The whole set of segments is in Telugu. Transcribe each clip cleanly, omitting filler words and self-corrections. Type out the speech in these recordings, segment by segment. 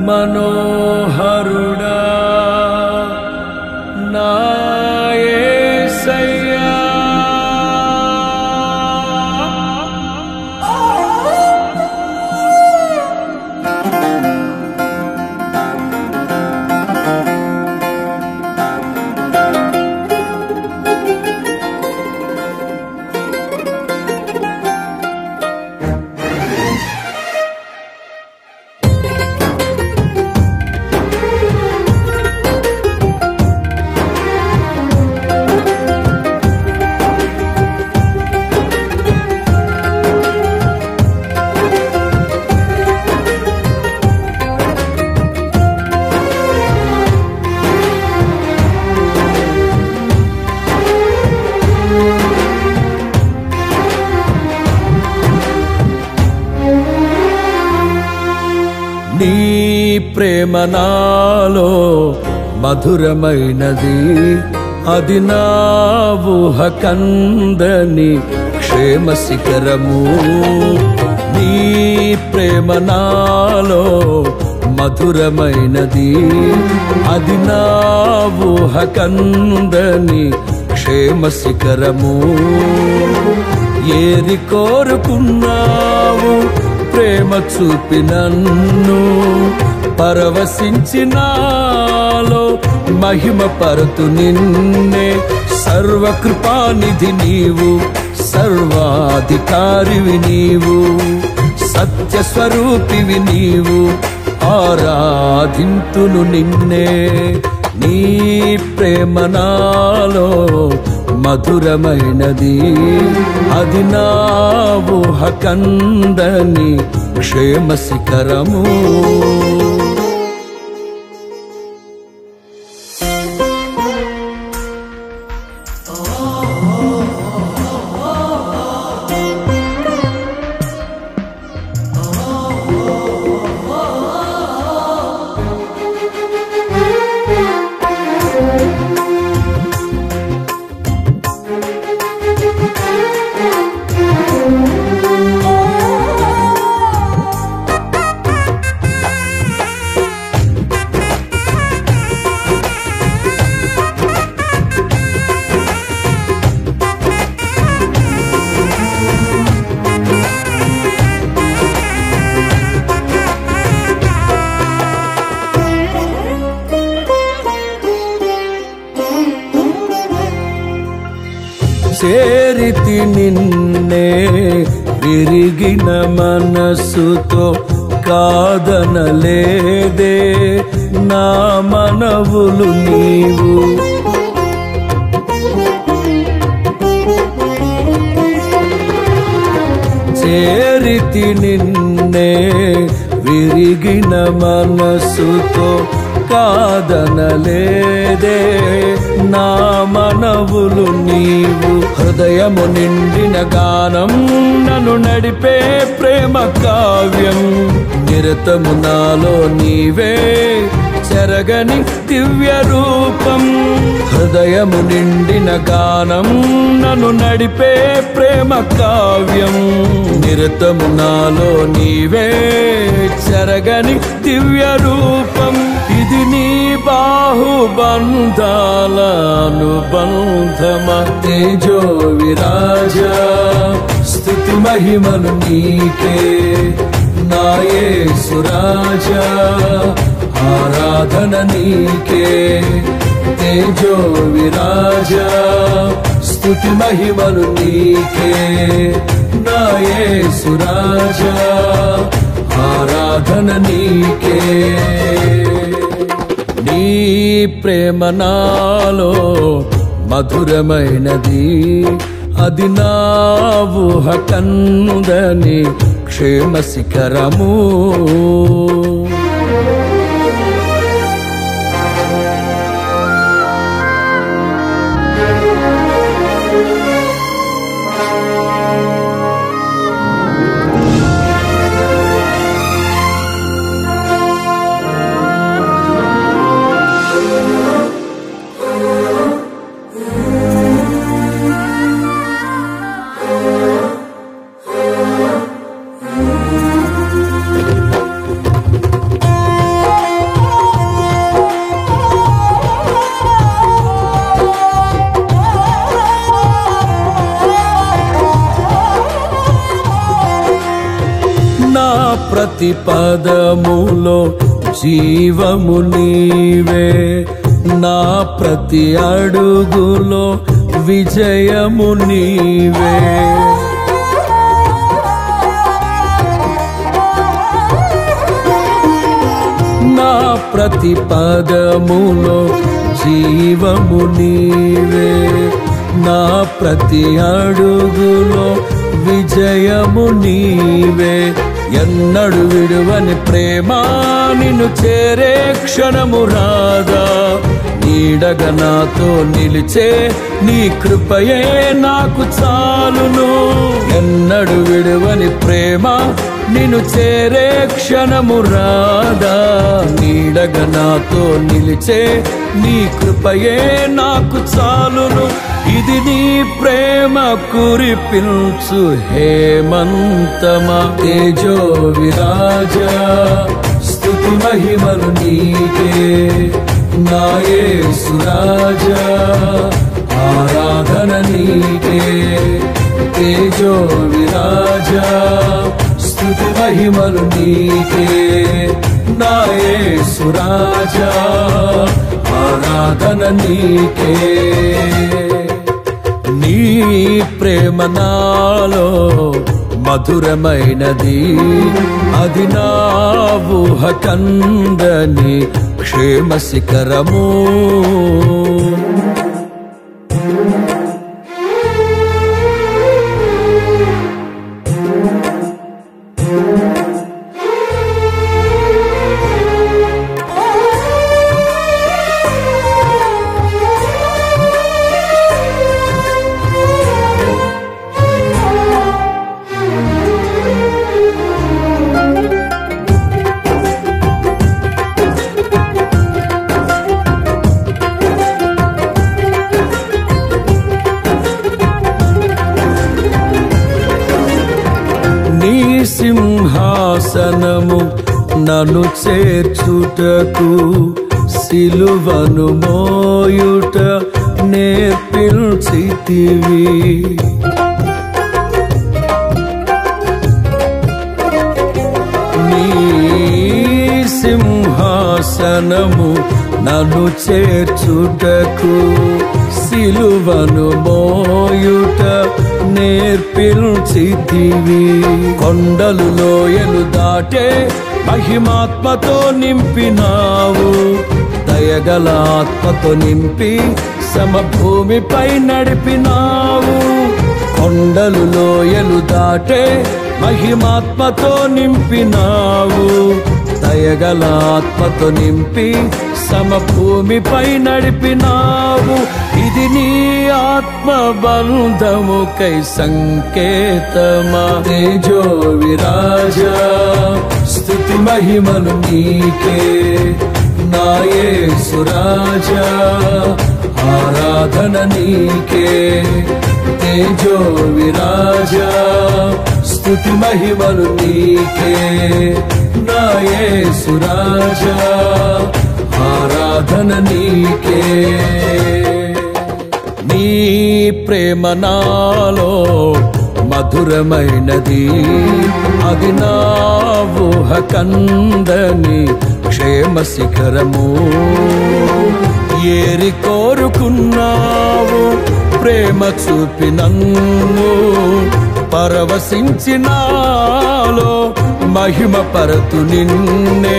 మనోహరుడా నా యేసయ్యా. నీ ప్రేమ నాలో మధురమైనది, అది నా ఊహ కందని క్షేమ శిఖరము. నీ ప్రేమ నాలో మధురమైనది, అది నా ఊహ కందని క్షేమ శిఖరము. ఏరి కోరుకున్నావు ప్రేమ చూపి నన్ను, పరవశించినాలో మహిమ పరతు నిన్నే. సర్వకృపానిధి నీవు, సర్వాధికారివి నీవు, సత్యస్వరూపివి నీవు, ఆరాధింతును నిన్నే. నీ ప్రేమ నాలో మధురమైనది, అది నా ఊహ కందని క్షేమ శిఖరము. చేరితి నిన్నే విరిగిన మనసుతో, కాదనలేదే నా మనవులు నీవు. చేరితి నిన్నే విరిగిన మనసుతో, కాదనలేదే నా మనవులు నీవు. హృదయము నిండిన గానం నన్ను నడిపే ప్రేమ కావ్యం, నిరతము నాలో నీవే చెరగని దివ్య రూపం. హృదయము నిండిన గానం నన్ను నడిపే ప్రేమ కావ్యం, నిరతము నాలో నీవే చెరగని దివ్య రూపం. ఇది నీ బాహుబంధాల అనుబంధమ. తేజో విరాజా స్తుతి మహిమలు నీకే, నా యేసు రాజా ఆరాధన నీకే. తేజో విరాజా స్తుతి మహిమలు నీకే, నా యేసు రాజా ఆరాధన నీకే. నీ ప్రేమ నాలో మధురమైనది, అది నా ఊహ కందని క్షేమ శిఖరము. ప్రతి పదములో జీవము నీవే, నా ప్రతి అడుగులో విజయము నీవే. నా ప్రతి పదములో జీవము నీవే, నా ప్రతి అడుగులో విజయము నీవే. ఎన్నడు విడువని ప్రేమ నిన్ను చేరే క్షణము రాదా, నీడగా నాతో నిలిచే నీ కృపయే నాకు చాలును. ఎన్నడు విడువని ప్రేమ నిన్ను చేరే క్షణము రాదా, నీడగా నాతో నిలిచే నీ కృపయే నాకు చాలును. ఇది నీ ప్రేమ కురిపించు హేమంతమా, తేజో విరాజా స్తుతి మహిమలు నీకే. నా యేసు రాజా ఆరాధన నీకే, తేజో విరాజా స్తుతి మహిమలు నీకే. నా యేసు రాజా ఆరాధన నీకే. నీ ప్రేమ నాలో మధురమైనది, అది నా ఊహ కందని క్షేమ శిఖరము. నీ సింహాసనము నన్ను చేర్చుటకు, సిలువను మోయుట నేర్పించితివి. నీ సింహాసనము నన్ను చేర్చుటకు, సిలువను మోయుట నేర్పించితివి. కొండలు లోయలు దాటే మహిమాత్మతో నింపినావు, దయగల ఆత్మతో నింపి సమభూమిపై నడిపినావు. కొండలు లోయలు దాటే మహిమాత్మతో నింపినావు, దయగల ఆత్మతో నింపి సమభూమిపై నడిపినావు. ఇది నీ ఆత్మ బంధముకై సంకేతమా, తేజో విరాజా స్తుతి మహిమలు నీకే. నా యేసు రాజా ఆరాధన నీకే, తేజో విరాజా స్తుతి మహిమలు నీకే. నా యేసు రాజా ఆరాధన నీకే. నీ ప్రేమ నాలో మధురమైనది, అది నా ఊహ కందని క్షేమ శిఖరము. ఏరి కోరుకున్నావు ప్రేమ చూపి నన్ను, పరవశించినాలో మహిమ పరతు నిన్నే.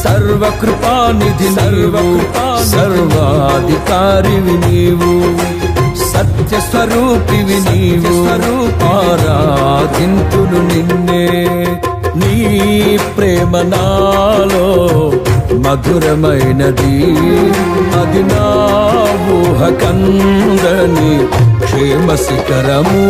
సర్వకృపానిధి నీవు, సర్వాధికారివి నీవు, సత్య స్వరూపివి నీవు, ఆరాధింతును నిన్నే. నీ ప్రేమ నాలో మధురమైనది, అది నా ఊహ కందని క్షేమ శిఖరము.